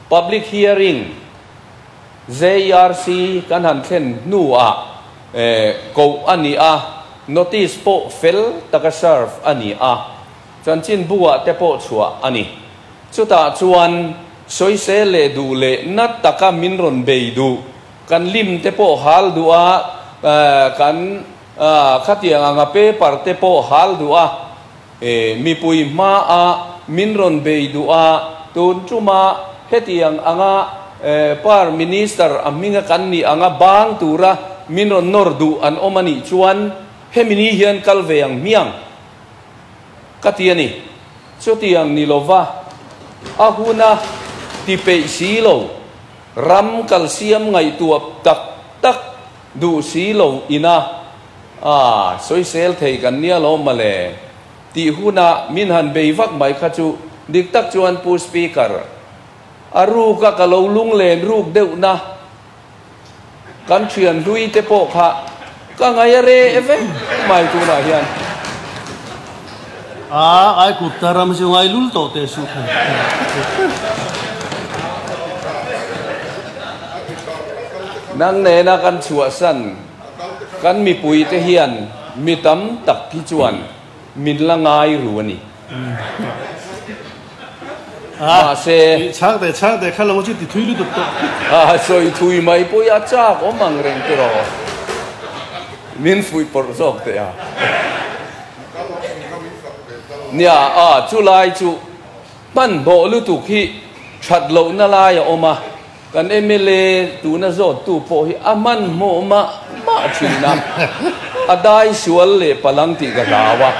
public hearing JRC kan han khen nu a ko ani a notice po fel taka serve ani a chan chin buwa te po chua ani chuta chuan soise le du le nat taka min ron bei du kan lim te po hal du a kan khatiang anga pe par te po hal du a mi pui ma a min ron bei du a tun chuma hetiang anga par minister aminga kan ni anga bang tura min ron nor du an omani chuan hemini hian kalveang miang katiani chutiang nilova ahuna ti pe silo ram calcium ngai tuap tak tak du silo ina soi sel thei kan nia lo male ti huna min han beivak mai khachu dik tak chuan pu speaker aru ka kalo lung len ruk deuh na kan thian lui te po kha ka ngai re eve mai tu na hian ai ku taram si ngai lul to te su nang ne na kan chua san kan mi pui te hian mi tam tak ki chuan min la ngai ru ani se chak de khala chi ti thui lu to soi thui mai pui a chak o mang reng te ro min fui por zok te a nia chu lai chu ban bo lu tu khi that lo na la ya oma kan MLA tu na zot tu po hi aman mo ma chin na adai sual le palang ti ga lawa